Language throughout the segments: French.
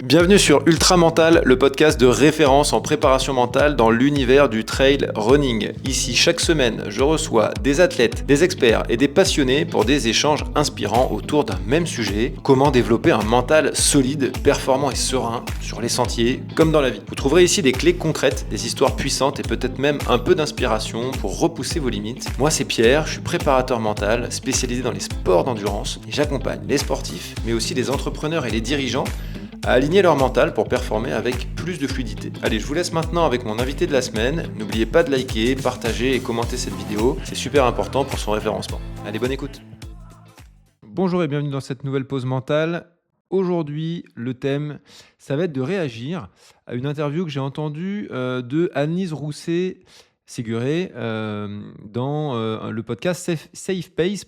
Bienvenue sur Ultra Mental, le podcast de référence en préparation mentale dans l'univers du trail running. Ici, chaque semaine, je reçois des athlètes, des experts et des passionnés pour des échanges inspirants autour d'un même sujet: comment développer un mental solide, performant et serein sur les sentiers comme dans la vie. Vous trouverez ici des clés concrètes, des histoires puissantes et peut-être même un peu d'inspiration pour repousser vos limites. Moi, c'est Pierre, je suis préparateur mental spécialisé dans les sports d'endurance et j'accompagne les sportifs, mais aussi les entrepreneurs et les dirigeants à aligner leur mental pour performer avec plus de fluidité. Allez, je vous laisse maintenant avec mon invité de la semaine. N'oubliez pas de liker, partager et commenter cette vidéo, c'est super important pour son référencement. Allez, bonne écoute. Bonjour et bienvenue dans cette nouvelle pause mentale. Aujourd'hui, le thème, ça va être de réagir à une interview que j'ai entendue de Annelise Rousset-Séguré dans le podcast Safe Pace,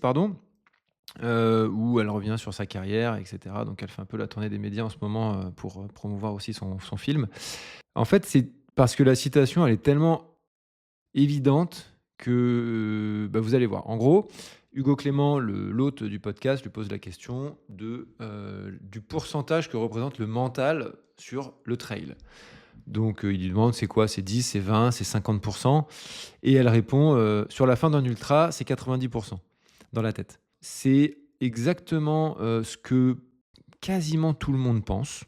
où elle revient sur sa carrière, etc. Donc elle fait un peu la tournée des médias en ce moment pour promouvoir aussi son film. En fait, c'est parce que la citation, elle est tellement évidente que vous allez voir. En gros, Hugo Clément, l'hôte du podcast, lui pose la question du pourcentage que représente le mental sur le trail. Donc il lui demande c'est quoi, c'est 10, c'est 20, c'est 50%. Et elle répond sur la fin d'un ultra, c'est 90% dans la tête. C'est exactement ce que quasiment tout le monde pense.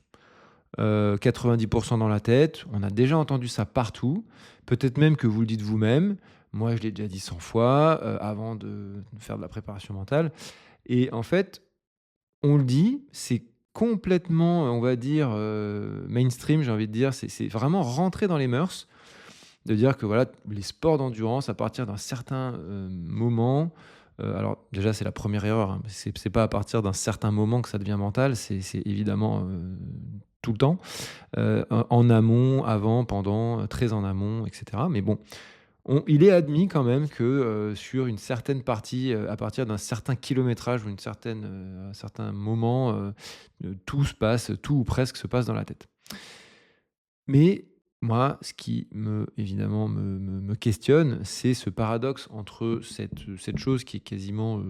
90% dans la tête, on a déjà entendu ça partout. Peut-être même que vous le dites vous-même. Moi, je l'ai déjà dit 100 fois avant de faire de la préparation mentale. Et en fait, on le dit, c'est complètement, on va dire, mainstream, j'ai envie de dire. C'est vraiment rentré dans les mœurs de dire que voilà, les sports d'endurance, à partir d'un certain moment, alors déjà c'est la première erreur, hein, c'est pas à partir d'un certain moment que ça devient mental, c'est évidemment tout le temps, en amont, avant, pendant, très en amont, etc. Mais bon, il est admis quand même que sur une certaine partie, à partir d'un certain kilométrage ou un certain moment, tout se passe, tout ou presque se passe dans la tête. Mais moi, ce qui évidemment me questionne, c'est ce paradoxe entre cette chose qui est quasiment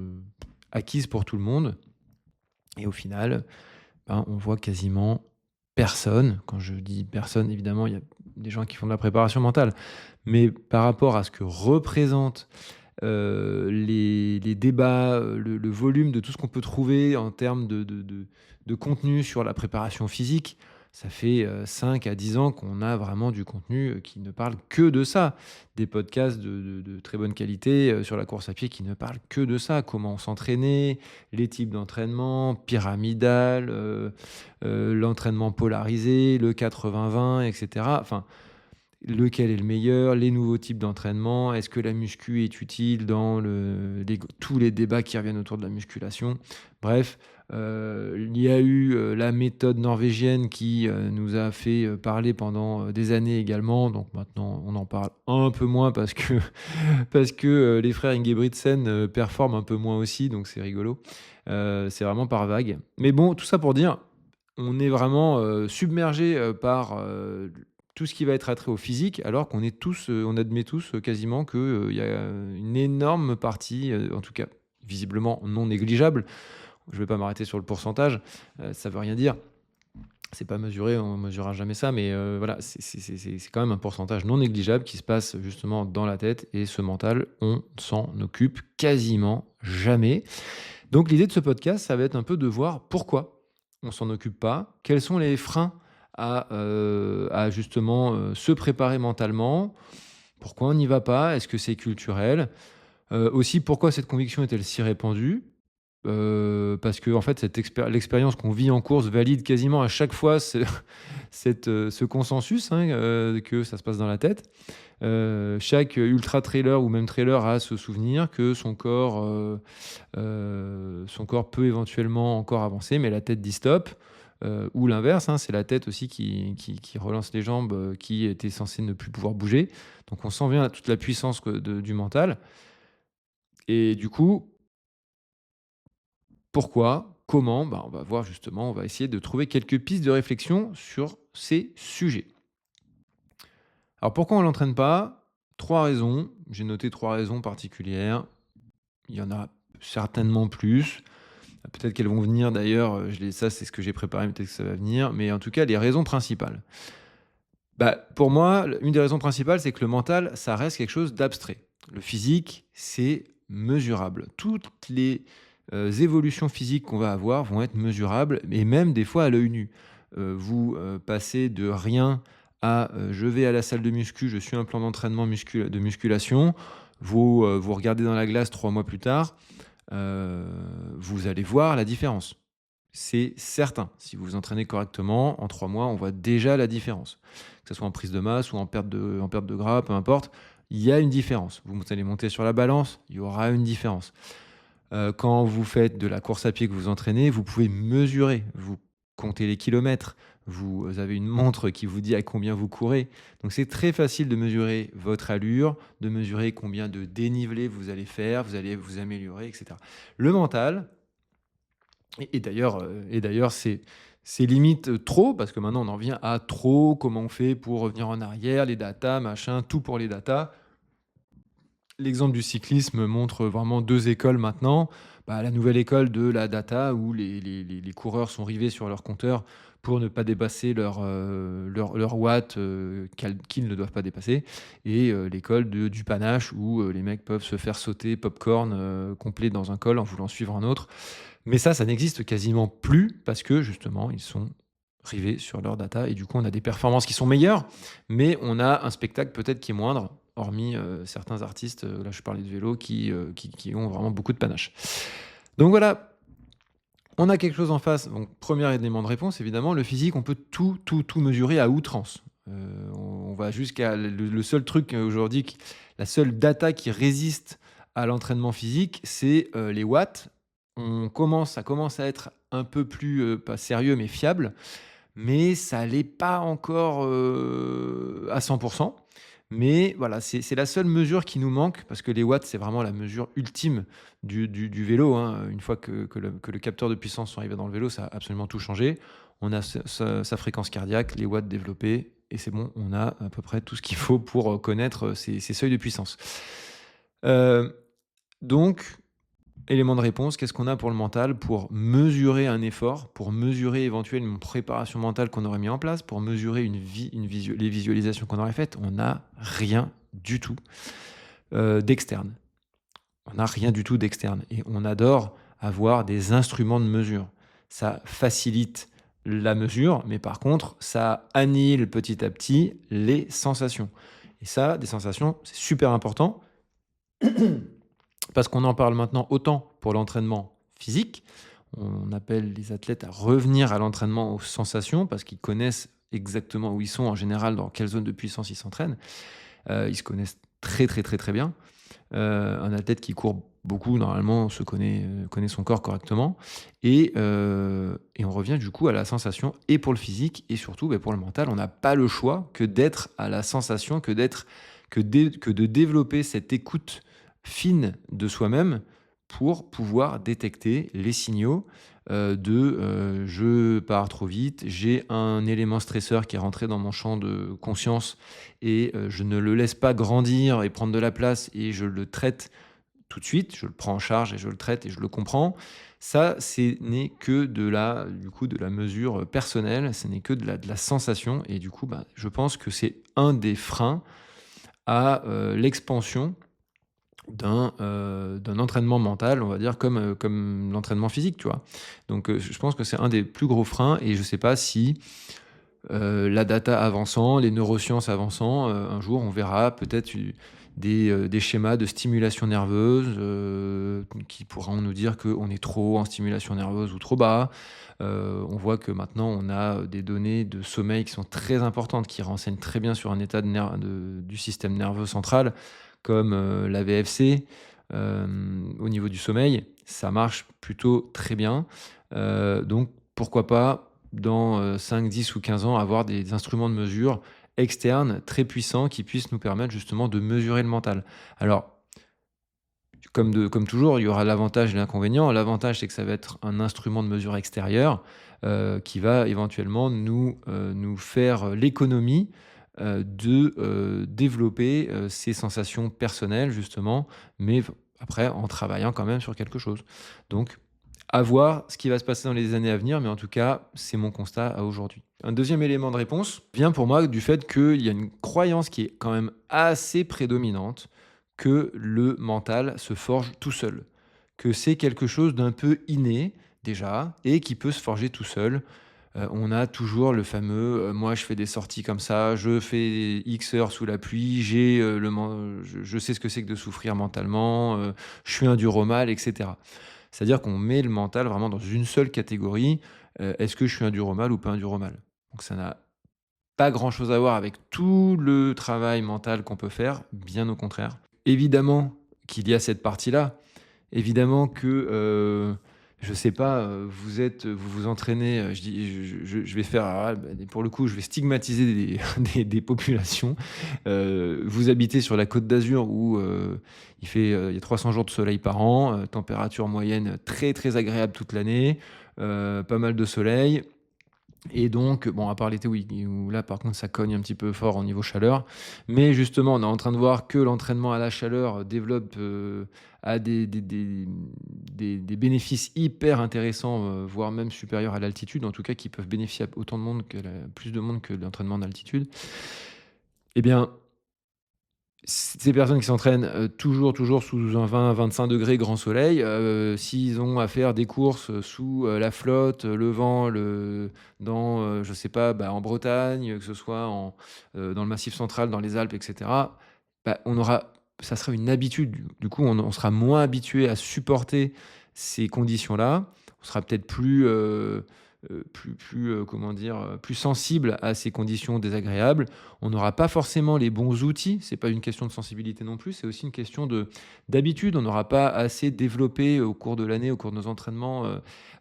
acquise pour tout le monde, et au final, on voit quasiment personne. Quand je dis personne, évidemment, il y a des gens qui font de la préparation mentale, mais par rapport à ce que représentent les débats, le volume de tout ce qu'on peut trouver en termes de contenu sur la préparation physique, ça fait 5 à 10 ans qu'on a vraiment du contenu qui ne parle que de ça. Des podcasts de très bonne qualité sur la course à pied qui ne parlent que de ça. Comment s'entraîner, les types d'entraînement, pyramidal, l'entraînement polarisé, le 80-20, etc. Enfin, lequel est le meilleur, les nouveaux types d'entraînement, est-ce que la muscu est utile dans tous les débats qui reviennent autour de la musculation. Bref, il y a eu la méthode norvégienne qui nous a fait parler pendant des années également. Donc maintenant, on en parle un peu moins parce que, parce que les frères Ingebrigtsen performent un peu moins aussi, donc c'est rigolo. C'est vraiment par vague. Mais bon, tout ça pour dire, on est vraiment submergé par tout ce qui va être attrait au physique, alors qu'on est tous, on admet tous quasiment qu'il y a une énorme partie, en tout cas visiblement non négligeable. Je ne vais pas m'arrêter sur le pourcentage, ça ne veut rien dire. C'est pas mesuré, on ne mesurera jamais ça, mais voilà, c'est quand même un pourcentage non négligeable qui se passe justement dans la tête, et ce mental, on s'en occupe quasiment jamais. Donc l'idée de ce podcast, ça va être un peu de voir pourquoi on s'en occupe pas, quels sont les freins à justement se préparer mentalement, pourquoi on n'y va pas, est-ce que c'est culturel, aussi pourquoi cette conviction est-elle si répandue. Parce que en fait, l'expérience qu'on vit en course valide quasiment à chaque fois ce consensus, hein, que ça se passe dans la tête. Chaque ultra trailer ou même trailer a ce souvenir que son corps peut éventuellement encore avancer, mais la tête dit stop. Ou l'inverse, hein, c'est la tête aussi qui relance les jambes qui étaient censées ne plus pouvoir bouger. Donc on sent bien toute la puissance du mental. Et du coup, pourquoi? Comment? On va voir justement, on va essayer de trouver quelques pistes de réflexion sur ces sujets. Alors pourquoi on ne l'entraîne pas? 3 raisons. J'ai noté 3 raisons particulières. Il y en a certainement plus. Peut-être qu'elles vont venir d'ailleurs, ça c'est ce que j'ai préparé, peut-être que ça va venir, mais en tout cas les raisons principales. Pour moi, une des raisons principales, c'est que le mental, ça reste quelque chose d'abstrait. Le physique, c'est mesurable. Toutes les évolutions physiques qu'on va avoir vont être mesurables, et même des fois à l'œil nu. Vous passez de rien à je vais à la salle de muscu, je suis un plan d'entraînement de musculation. Vous regardez dans la glace 3 mois plus tard, vous allez voir la différence. C'est certain. Si vous vous entraînez correctement, en 3 mois, on voit déjà la différence. Que ce soit en prise de masse ou en perte de gras, peu importe, il y a une différence. Vous allez monter sur la balance, il y aura une différence. Quand vous faites de la course à pied, que vous entraînez, vous pouvez mesurer, vous comptez les kilomètres, vous avez une montre qui vous dit à combien vous courez. Donc c'est très facile de mesurer votre allure, de mesurer combien de dénivelé vous allez faire, vous allez vous améliorer, etc. Le mental, et d'ailleurs, c'est limite trop, parce que maintenant on en vient à trop, comment on fait pour revenir en arrière, les datas, machin, tout pour les datas. L'exemple du cyclisme montre vraiment 2 écoles maintenant. La nouvelle école de la data où les coureurs sont rivés sur leur compteur pour ne pas dépasser leur watts, qu'ils ne doivent pas dépasser, et l'école du panache où les mecs peuvent se faire sauter popcorn complet dans un col en voulant suivre un autre. Mais ça n'existe quasiment plus parce que justement, ils sont rivés sur leur data et du coup, on a des performances qui sont meilleures, mais on a un spectacle peut-être qui est moindre, hormis certains artistes, là je parlais de vélo, qui ont vraiment beaucoup de panache. Donc voilà, on a quelque chose en face. Donc premier élément de réponse, évidemment, le physique, on peut tout mesurer à outrance. On va jusqu'à le seul truc aujourd'hui, la seule data qui résiste à l'entraînement physique, c'est les watts. Ça commence à être un peu plus, pas sérieux, mais fiable, mais ça l'est pas encore à 100%. Mais voilà, c'est la seule mesure qui nous manque, parce que les watts, c'est vraiment la mesure ultime du vélo, hein. Une fois que le capteur de puissance sont arrivés dans le vélo, ça a absolument tout changé. On a sa fréquence cardiaque, les watts développés, et c'est bon, on a à peu près tout ce qu'il faut pour connaître ces seuils de puissance. Donc, élément de réponse, qu'est-ce qu'on a pour le mental, pour mesurer un effort, pour mesurer éventuellement une préparation mentale qu'on aurait mis en place, pour mesurer les visualisations qu'on aurait faites? On n'a rien du tout d'externe. On n'a rien du tout d'externe. Et on adore avoir des instruments de mesure. Ça facilite la mesure, mais par contre, ça annihile petit à petit les sensations. Et ça, des sensations, c'est super important. Parce qu'on en parle maintenant autant pour l'entraînement physique. On appelle les athlètes à revenir à l'entraînement aux sensations parce qu'ils connaissent exactement où ils sont en général, dans quelle zone de puissance ils s'entraînent. Ils se connaissent très très très très bien. Un athlète qui court beaucoup, normalement, connaît son corps correctement. Et on revient du coup à la sensation, et pour le physique, et surtout pour le mental. On n'a pas le choix que d'être à la sensation, que de développer cette écoute fine de soi-même pour pouvoir détecter les signaux je pars trop vite, j'ai un élément stresseur qui est rentré dans mon champ de conscience et je ne le laisse pas grandir et prendre de la place, et je le traite tout de suite, je le prends en charge et je le traite et je le comprends. Ça, ce n'est que de la mesure personnelle, ce n'est que de la sensation, et du coup, je pense que c'est un des freins à l'expansion d'un entraînement mental, on va dire, comme l'entraînement physique, tu vois. Donc je pense que c'est un des plus gros freins, et je sais pas si la data avançant, les neurosciences avançant, un jour on verra peut-être des schémas de stimulation nerveuse qui pourront nous dire qu'on est trop en stimulation nerveuse ou trop bas. On voit que maintenant on a des données de sommeil qui sont très importantes, qui renseignent très bien sur un état du système nerveux central, comme la VFC. Au niveau du sommeil, ça marche plutôt très bien. Donc pourquoi pas, dans 5, 10 ou 15 ans, avoir des instruments de mesure externes très puissants qui puissent nous permettre justement de mesurer le mental. Alors, comme toujours, il y aura l'avantage et l'inconvénient. L'avantage, c'est que ça va être un instrument de mesure extérieur qui va éventuellement nous faire l'économie de développer ces sensations personnelles, justement, mais après, en travaillant quand même sur quelque chose. Donc, À voir ce qui va se passer dans les années à venir, mais en tout cas, c'est mon constat à aujourd'hui. Un deuxième élément de réponse vient pour moi du fait qu'il y a une croyance qui est quand même assez prédominante, que le mental se forge tout seul, que c'est quelque chose d'un peu inné déjà et qui peut se forger tout seul. On a toujours le fameux, «Moi je fais des sorties comme ça, je fais X heures sous la pluie, j'ai, le men je sais ce que c'est que de souffrir mentalement, je suis un dur au mal» et cetera. C'est-à-dire qu'on met le mental vraiment dans une seule catégorie, est-ce que je suis un dur au mal ou pas un dur au mal? Donc ça n'a pas grand-chose à voir avec tout le travail mental qu'on peut faire, bien au contraire. Évidemment qu'il y a cette partie-là. Évidemment que, je sais pas, vous vous entraînez, je dis je vais faire alors là, pour le coup, je vais stigmatiser des des populations. Vous habitez sur la Côte d'Azur où, il y a 300 jours de soleil par an, température moyenne très, très agréable toute l'année, pas mal de soleil. Et donc, bon, à part l'été, oui, où là, par contre, ça cogne un petit peu fort au niveau chaleur. Mais justement, on est en train de voir que l'entraînement à la chaleur développe, a des bénéfices hyper intéressants, voire même supérieurs à l'altitude, en tout cas qui peuvent bénéficier à autant de monde que plus de monde que l'entraînement d'altitude. Eh bien, ces personnes qui s'entraînent, toujours sous un 20-25 degrés grand soleil, s'ils ont à faire des courses, sous, la flotte, le vent, dans, je sais pas, bah, en Bretagne, que ce soit dans le Massif central, dans les Alpes et cetera, bah, ça sera une habitude. Du coup, on sera moins habitué à supporter ces conditions-là. On sera peut-être comment dire? Plus sensible à ces conditions désagréables. On n'aura pas forcément les bons outils, c'est pas une question de sensibilité non plus, c'est aussi une question d'habitude. On n'aura pas assez développé au cours de l'année, au cours de nos entraînements,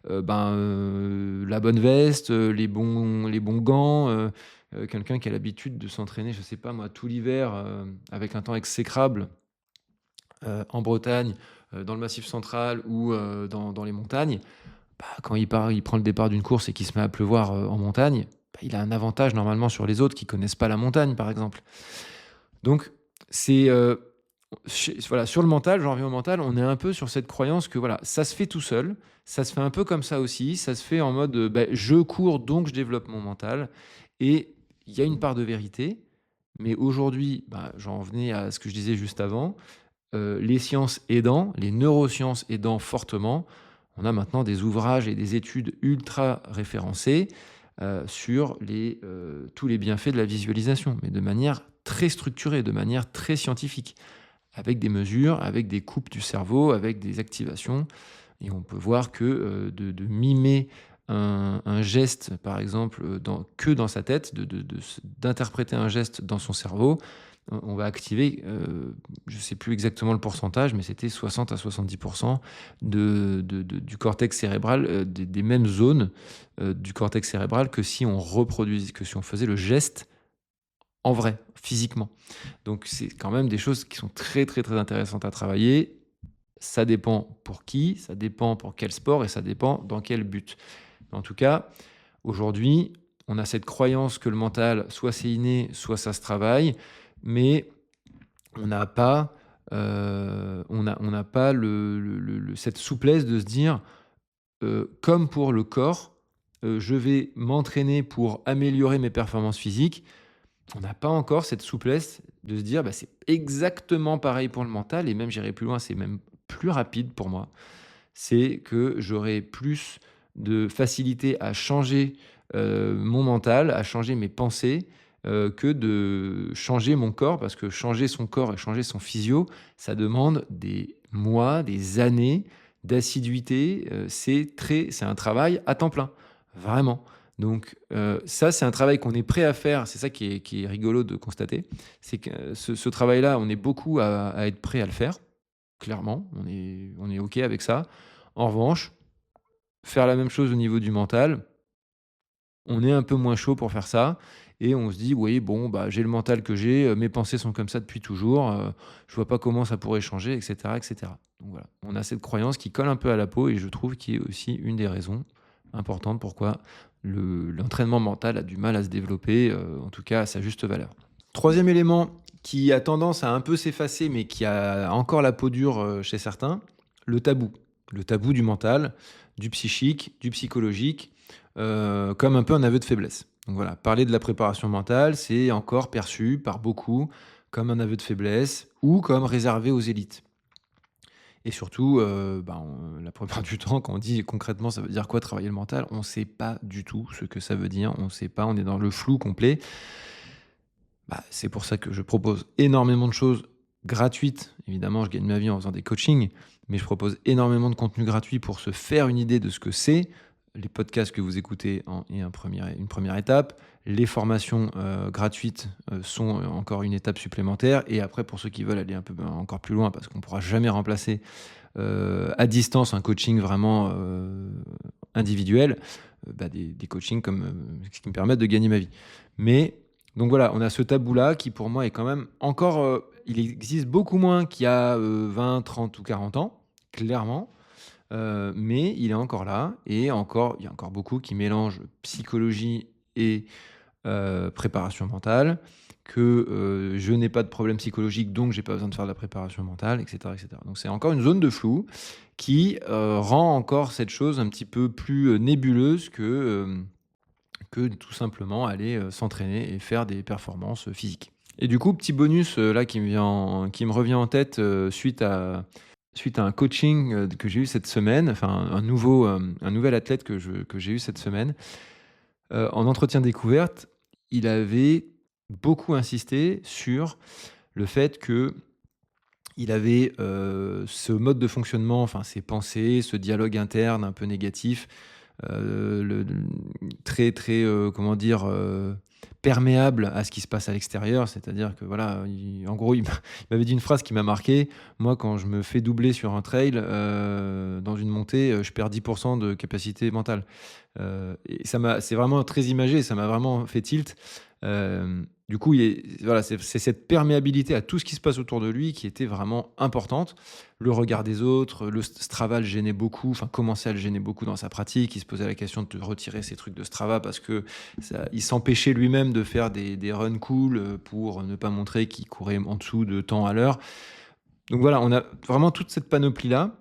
la bonne veste, les bons gants, quelqu'un qui a l'habitude de s'entraîner, je sais pas moi, tout l'hiver, avec un temps exécrable, en Bretagne, dans le Massif central ou, dans les montagnes. Bah, quand il prend le départ d'une course et qu'il se met à pleuvoir, en montagne, bah, il a un avantage normalement sur les autres qui connaissent pas la montagne, par exemple. Donc c'est, voilà, sur le mental, j'en reviens au mental, on est un peu sur cette croyance que voilà, ça se fait tout seul, ça se fait un peu comme ça aussi, ça se fait en mode, bah, je cours donc je développe mon mental et il y a une part de vérité, mais aujourd'hui, bah, j'en venais à ce que je disais juste avant, les sciences aidant, les neurosciences aidant fortement, on a maintenant des ouvrages et des études ultra référencées, sur tous les bienfaits de la visualisation, mais de manière très structurée, de manière très scientifique, avec des mesures, avec des coupes du cerveau, avec des activations. Et on peut voir que de mimer un geste, par exemple, que dans sa tête, d'interpréter un geste dans son cerveau, on va activer, je ne sais plus exactement le pourcentage, mais c'était 60 à 70% du cortex cérébral, des mêmes zones du cortex cérébral que si on reproduisait, que si on faisait le geste en vrai, physiquement. Donc c'est quand même des choses qui sont très, très, très intéressantes à travailler. Ça dépend pour qui, ça dépend pour quel sport et ça dépend dans quel but. En tout cas, aujourd'hui, on a cette croyance que le mental, soit c'est inné, soit ça se travaille, mais on n'a pas, on n'a pas cette souplesse de se dire, comme pour le corps, je vais m'entraîner pour améliorer mes performances physiques. On n'a pas encore cette souplesse de se dire, bah, c'est exactement pareil pour le mental et même j'irai plus loin, c'est même plus rapide pour moi. C'est que j'aurai plus de facilité à changer, mon mental, à changer mes pensées, que de changer mon corps. Parce que changer son corps et changer son physio, ça demande des mois, des années d'assiduité, c'est un travail à temps plein, vraiment. Donc, ça, c'est un travail qu'on est prêt à faire. C'est ça qui est rigolo de constater. C'est que ce travail-là, on est beaucoup à être prêt à le faire, clairement. On est OK avec ça. En revanche, faire la même chose au niveau du mental, on est un peu moins chaud pour faire ça et on se dit: «Oui, bon, bah, j'ai le mental que j'ai, mes pensées sont comme ça depuis toujours, je vois pas comment ça pourrait changer» et cetera et cetera. Donc voilà, on a cette croyance qui colle un peu à la peau et je trouve qui est aussi une des raisons importantes pourquoi l'entraînement mental a du mal à se développer, en tout cas à sa juste valeur. Troisième élément qui a tendance à un peu s'effacer mais qui a encore la peau dure, chez certains, le tabou. le tabou du mental, du psychique, du psychologique, comme un peu un aveu de faiblesse. Donc voilà, parler de la préparation mentale, c'est encore perçu par beaucoup comme un aveu de faiblesse ou comme réservé aux élites. Et surtout, la plupart du temps, quand on dit concrètement ça veut dire quoi travailler le mental, on ne sait pas du tout ce que ça veut dire, on ne sait pas, on est dans le flou complet. C'est pour ça que je propose énormément de choses gratuites. Évidemment, je gagne ma vie en faisant des coachings, mais je propose énormément de contenu gratuit pour se faire une idée de ce que c'est. Les podcasts que vous écoutez est une première étape. Les formations gratuites sont encore une étape supplémentaire. Et après, pour ceux qui veulent aller un peu encore plus loin, parce qu'on ne pourra jamais remplacer à distance un coaching vraiment individuel, des coachings comme ce qui me permettent de gagner ma vie. Mais donc voilà, on a ce tabou-là qui pour moi est quand même encore, il existe beaucoup moins qu'il y a 20, 30 ou 40 ans, clairement. Mais il est encore là et il y a encore beaucoup qui mélangent psychologie et préparation mentale, que je n'ai pas de problème psychologique, donc j'ai pas besoin de faire de la préparation mentale, et cetera, et cetera. Donc c'est encore une zone de flou qui rend encore cette chose un petit peu plus nébuleuse que tout simplement aller s'entraîner et faire des performances physiques. Et du coup, petit bonus là qui me revient en tête suite à un coaching que j'ai eu cette semaine, enfin un nouvel athlète que j'ai eu cette semaine. En entretien découverte, il avait beaucoup insisté sur le fait que il avait ce mode de fonctionnement, enfin ses pensées, ce dialogue interne un peu négatif, très très comment dire, perméable à ce qui se passe à l'extérieur. C'est-à-dire que voilà, en gros, il m'avait dit une phrase qui m'a marqué. Moi, quand je me fais doubler sur un trail dans une montée, je perds 10% de capacité mentale. Et c'est vraiment très imagé, ça m'a vraiment fait tilt. Du coup, voilà, c'est cette perméabilité à tout ce qui se passe autour de lui qui était vraiment importante. Le regard des autres, le Strava le gênait beaucoup, enfin commençait à le gêner beaucoup dans sa pratique. Il se posait la question de retirer ses trucs de Strava parce que il s'empêchait lui-même de faire des runs cool pour ne pas montrer qu'il courait en dessous de temps à l'heure. Donc voilà, on a vraiment toute cette panoplie-là.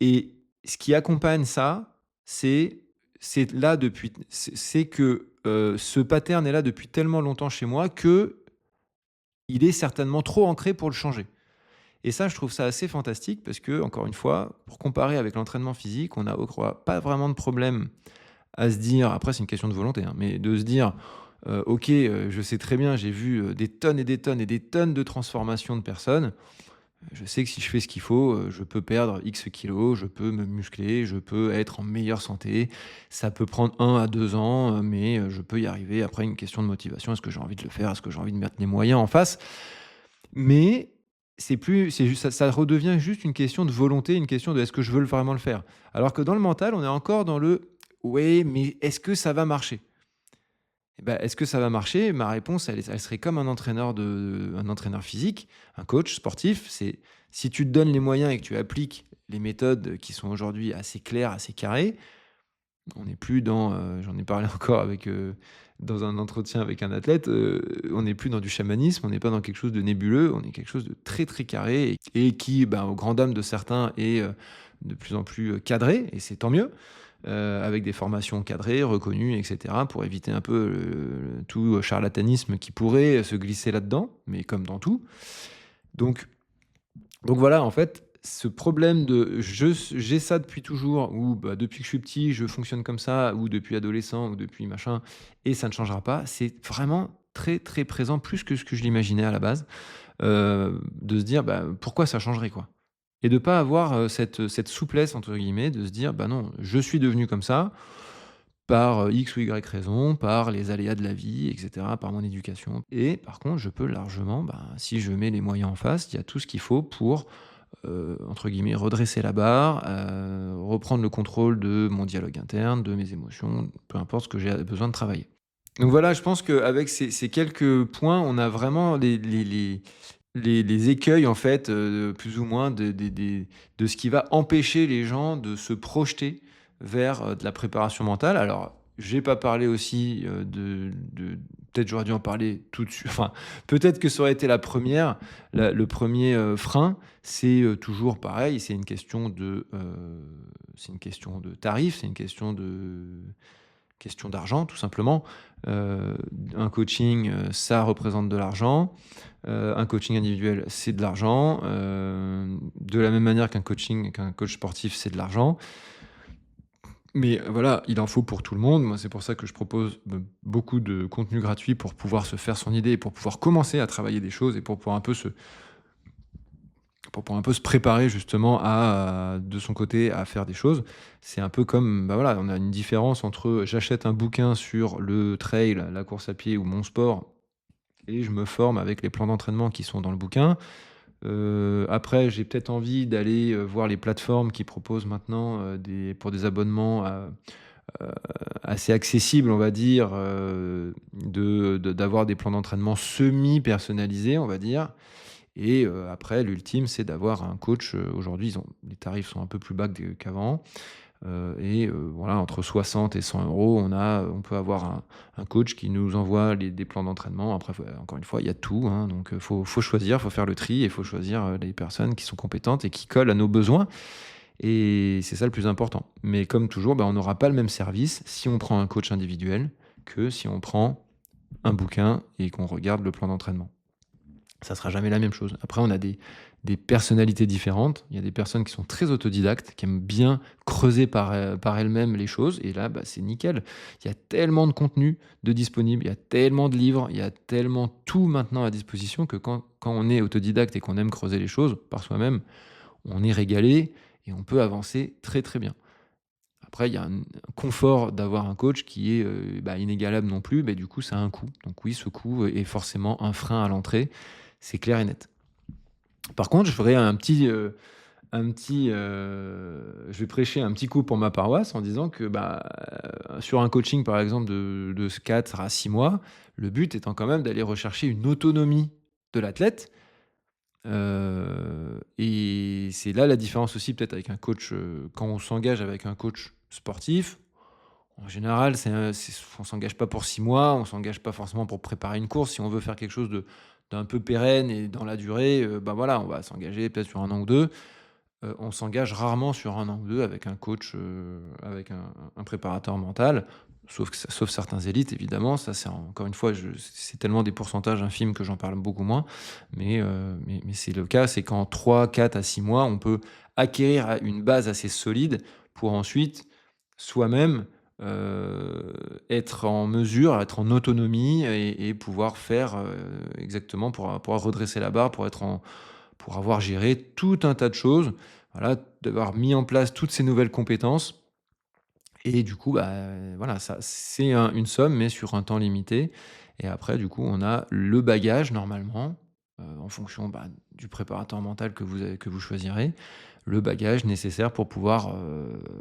Et ce qui accompagne ça, c'est là depuis, c'est que ce pattern est là depuis tellement longtemps chez moi que il est certainement trop ancré pour le changer. Et ça, je trouve ça assez fantastique parce que, encore une fois, pour comparer avec l'entraînement physique, on n'a pas vraiment de problème à se dire, après c'est une question de volonté, hein, mais de se dire, ok, je sais très bien, j'ai vu des tonnes et des tonnes et des tonnes de transformations de personnes. Je sais que si je fais ce qu'il faut, je peux perdre X kilos, je peux me muscler, je peux être en meilleure santé. Ça peut prendre 1 à 2 ans, mais je peux y arriver. Après, une question de motivation, est-ce que j'ai envie de le faire? Est-ce que j'ai envie de mettre les moyens en face? Mais c'est juste ça redevient juste une question de volonté, une question de: «Est-ce que je veux vraiment le faire?» Alors que dans le mental, on est encore dans le: «Ouais, mais est-ce que ça va marcher?» Et est-ce que ça va marcher? Ma réponse, elle serait comme un entraîneur physique, un coach sportif. C'est si tu te donnes les moyens et que tu appliques les méthodes qui sont aujourd'hui assez claires, assez carrées, on n'est plus dans, j'en ai parlé encore dans un entretien avec un athlète, on n'est plus dans du chamanisme, on n'est pas dans quelque chose de nébuleux, on est quelque chose de très, très carré et qui, aux grandes dames de certains, est de plus en plus cadré et c'est tant mieux. Avec des formations cadrées, reconnues, et cetera, pour éviter un peu tout charlatanisme qui pourrait se glisser là-dedans, mais comme dans tout. Donc voilà, en fait, ce problème de j'ai ça depuis toujours ou depuis que je suis petit, je fonctionne comme ça ou depuis adolescent ou depuis machin et ça ne changera pas, c'est vraiment très, très présent, plus que ce que je l'imaginais à la base, de se dire: «Pourquoi ça changerait, quoi?» Et de pas avoir, cette «souplesse» entre guillemets, de se dire: «Bah non, je suis devenu comme ça, par, X ou Y raison, par les aléas de la vie et cetera, par mon éducation et par contre je peux largement, si je mets les moyens en face, il y a tout ce qu'il faut pour, entre guillemets «redresser la barre», reprendre le contrôle de mon dialogue interne, de mes émotions, peu importe ce que j'ai besoin de travailler. Donc voilà, je pense qu'avec ces quelques points, on a vraiment les écueils en fait, plus ou moins de ce qui va empêcher les gens de se projeter vers, de la préparation mentale. Alors, j'ai pas parlé aussi, de peut-être j'aurais dû en parler tout de suite. Enfin, peut-être que ça aurait été le premier frein. C'est toujours pareil, c'est une question de tarif, c'est une question d'argent, tout simplement. Un coaching, ça représente de l'argent. Un coaching individuel, c'est de l'argent. De la même manière qu'un coach sportif, c'est de l'argent. Mais voilà, il en faut pour tout le monde. Moi, c'est pour ça que je propose beaucoup de contenu gratuit pour pouvoir se faire son idée, pour pouvoir commencer à travailler des choses et pour pouvoir un peu se préparer justement de son côté à faire des choses. C'est un peu comme, voilà, on a une différence entre j'achète un bouquin sur le trail, la course à pied ou mon sport et je me forme avec les plans d'entraînement qui sont dans le bouquin. Après, j'ai peut-être envie d'aller voir les plateformes qui proposent maintenant pour des abonnements assez accessibles, on va dire, d'avoir des plans d'entraînement semi-personnalisés, on va dire. Et après, l'ultime, c'est d'avoir un coach. Aujourd'hui, les tarifs sont un peu plus bas qu'avant. Voilà, entre 60 et 100 euros, on peut avoir un coach qui nous envoie des plans d'entraînement. Après, encore une fois, il y a tout, hein, donc faut choisir, faut faire le tri et il faut choisir les personnes qui sont compétentes et qui collent à nos besoins. Et c'est ça le plus important. Mais comme toujours, on n'aura pas le même service si on prend un coach individuel que si on prend un bouquin et qu'on regarde le plan d'entraînement. Ça sera jamais la même chose. Après, on a des personnalités différentes. Il y a des personnes qui sont très autodidactes, qui aiment bien creuser par elles-mêmes les choses. Et là, c'est nickel. Il y a tellement de contenu de disponible, il y a tellement de livres, il y a tellement tout maintenant à disposition que quand on est autodidacte et qu'on aime creuser les choses par soi-même, on est régalé et on peut avancer très très bien. Après, il y a un confort d'avoir un coach qui est inégalable non plus, mais du coup, ça a un coût. Donc oui, ce coût est forcément un frein à l'entrée. C'est clair et net. Par contre, je ferai je vais prêcher un petit coup pour ma paroisse en disant que sur un coaching, par exemple, de 4 à 6 mois, le but étant quand même d'aller rechercher une autonomie de l'athlète. Et c'est là la différence aussi peut-être avec un coach, quand on s'engage avec un coach sportif. En général, on s'engage pas pour 6 mois, on s'engage pas forcément pour préparer une course. Si on veut faire quelque chose d'un peu pérenne et dans la durée, voilà, on va s'engager peut-être sur 1 an ou 2. On s'engage rarement sur 1 an ou 2 avec un coach, avec un préparateur mental, sauf certains élites évidemment. Ça, c'est encore une fois, c'est tellement des pourcentages infimes que j'en parle beaucoup moins. Mais c'est le cas, c'est qu'en 3, 4 à 6 mois, on peut acquérir une base assez solide pour ensuite soi-même être en mesure, être en autonomie et pouvoir faire exactement pour redresser la barre, pour avoir géré tout un tas de choses, voilà, d'avoir mis en place toutes ces nouvelles compétences. Et du coup, voilà, ça, c'est une somme, mais sur un temps limité. Et après, du coup, on a le bagage normalement, en fonction du préparateur mental que vous choisirez, le bagage nécessaire pour pouvoir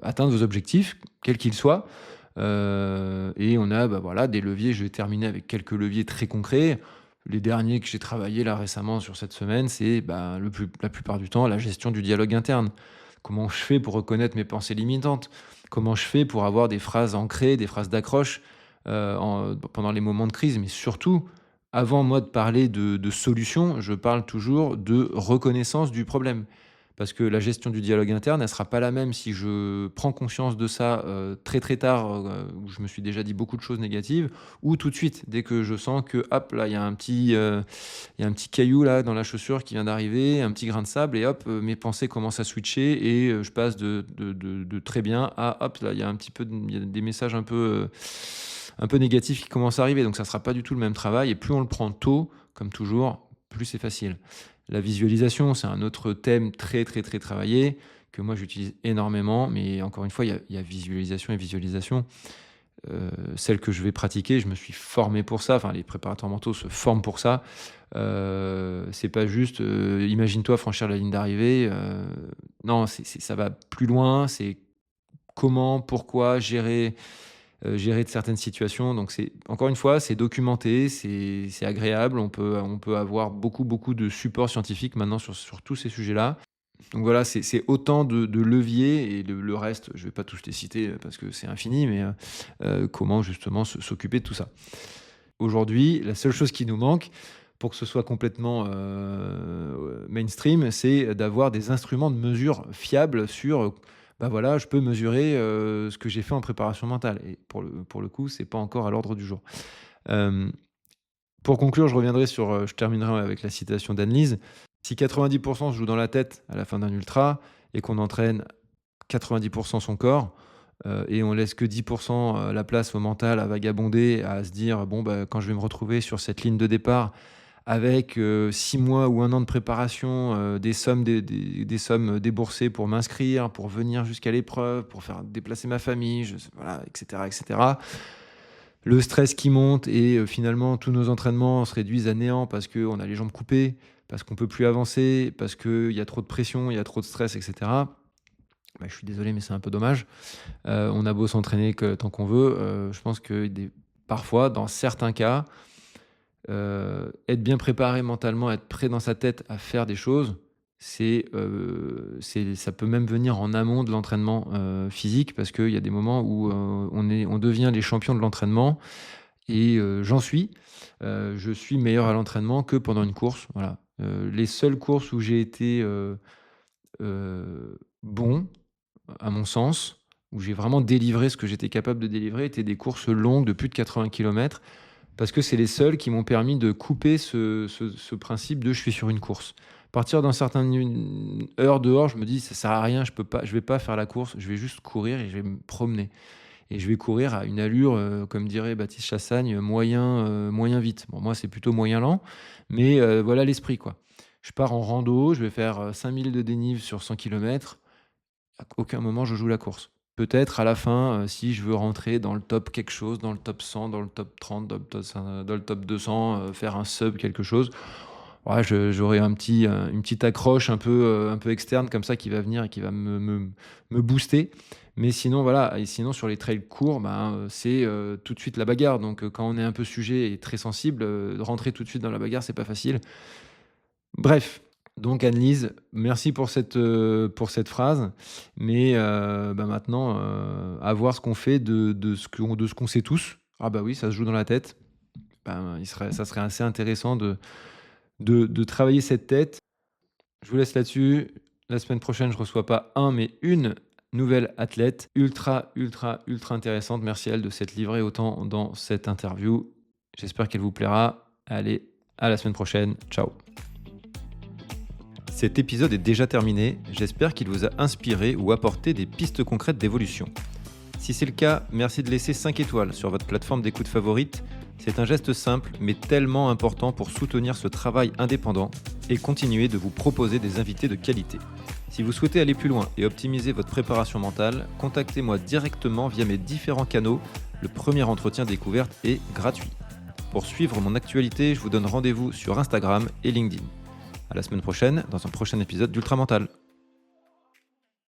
atteindre vos objectifs, quels qu'ils soient. Et on a voilà, des leviers. Je vais terminer avec quelques leviers très concrets. Les derniers que j'ai travaillé là récemment sur cette semaine, c'est la plupart du temps la gestion du dialogue interne. Comment je fais pour reconnaître mes pensées limitantes? Comment je fais pour avoir des phrases ancrées, des phrases d'accroche pendant les moments de crise? Mais surtout, avant moi de parler de solutions, je parle toujours de reconnaissance du problème. Parce que la gestion du dialogue interne, elle sera pas la même si je prends conscience de ça très très tard, où je me suis déjà dit beaucoup de choses négatives, ou tout de suite, dès que je sens que hop là, il y a un petit caillou là dans la chaussure qui vient d'arriver, un petit grain de sable, et hop, mes pensées commencent à switcher et je passe de très bien à hop là, il y a des messages un peu négatifs qui commencent à arriver. Donc ça sera pas du tout le même travail, et plus on le prend tôt, comme toujours, plus c'est facile. La visualisation, c'est un autre thème très, très, très travaillé que moi j'utilise énormément, mais encore une fois, il y a visualisation et visualisation. Celle que je vais pratiquer, je me suis formé pour ça. Enfin, les préparateurs mentaux se forment pour ça. C'est pas juste, imagine-toi franchir la ligne d'arrivée. Non, ça va plus loin. C'est comment, pourquoi gérer de certaines situations. Donc encore une fois, c'est documenté, c'est agréable. On peut avoir beaucoup, beaucoup de support scientifique maintenant sur tous ces sujets-là. Donc voilà, c'est autant de leviers, et le reste, je vais pas tous les citer parce que c'est infini, mais comment justement s'occuper de tout ça. aujourd'hui, la seule chose qui nous manque pour que ce soit complètement mainstream, c'est d'avoir des instruments de mesure fiables sur, voilà, je peux mesurer ce que j'ai fait en préparation mentale. Et pour le coup, c'est pas encore à l'ordre du jour. Euh, pour conclure, je terminerai avec la citation d'Anne-Lise. Si 90% se joue dans la tête à la fin d'un ultra et qu'on entraîne 90% son corps, et on laisse que 10% la place au mental à vagabonder, à se dire quand je vais me retrouver sur cette ligne de départ avec 6 mois ou 1 an de préparation, des sommes déboursées pour m'inscrire, pour venir jusqu'à l'épreuve, pour faire déplacer ma famille, voilà, etc., etc. Le stress qui monte et finalement tous nos entraînements se réduisent à néant parce qu'on a les jambes coupées, parce qu'on peut plus avancer, parce qu'il y a trop de pression, il y a trop de stress, etc. Je suis désolé, mais c'est un peu dommage. On a beau s'entraîner tant qu'on veut, je pense que parfois, dans certains cas, être bien préparé mentalement, être prêt dans sa tête à faire des choses, ça peut même venir en amont de l'entraînement physique, parce qu'il y a des moments où on devient les champions de l'entraînement, et j'en suis. Je suis meilleur à l'entraînement que pendant une course. Voilà. Les seules courses où j'ai été bon, à mon sens, où j'ai vraiment délivré ce que j'étais capable de délivrer, étaient des courses longues de plus de 80 km, parce que c'est les seuls qui m'ont permis de couper ce principe de je suis sur une course. À partir d'une certaine heure dehors, je me dis ça sert à rien, je vais pas faire la course, je vais juste courir et je vais me promener. Et je vais courir à une allure, comme dirait Baptiste Chassagne, moyen vite. Bon, moi, c'est plutôt moyen lent, mais voilà l'esprit, quoi. Je pars en rando, je vais faire 5000 de dénive sur 100 km. À aucun moment, je joue la course. Peut-être à la fin, si je veux rentrer dans le top quelque chose, dans le top 100, dans le top 30, dans le top 200, faire un sub quelque chose. Ouais, j'aurai une petite accroche un peu externe comme ça qui va venir et qui va me booster. Mais sinon, voilà. Et sinon, sur les trails courts, c'est tout de suite la bagarre. Donc, quand on est un peu sujet et très sensible, de rentrer tout de suite dans la bagarre, c'est pas facile. Bref, donc Anne-Lise, merci pour cette phrase. Mais maintenant, à voir ce qu'on fait de ce qu'on sait tous. Ah bah oui, ça se joue dans la tête. Ça serait assez intéressant de travailler cette tête. Je vous laisse là-dessus. La semaine prochaine, je reçois pas mais une nouvelle athlète ultra intéressante. Merci à elle de s'être livrée autant dans cette interview. J'espère qu'elle vous plaira. Allez, à la semaine prochaine. Ciao. Cet épisode est déjà terminé. J'espère qu'il vous a inspiré ou apporté des pistes concrètes d'évolution. Si c'est le cas, merci de laisser 5 étoiles sur votre plateforme d'écoute favorite. C'est un geste simple, mais tellement important pour soutenir ce travail indépendant et continuer de vous proposer des invités de qualité. Si vous souhaitez aller plus loin et optimiser votre préparation mentale, contactez-moi directement via mes différents canaux. Le premier entretien découverte est gratuit. Pour suivre mon actualité, je vous donne rendez-vous sur Instagram et LinkedIn. À la semaine prochaine, dans un prochain épisode d'Ultra Mental.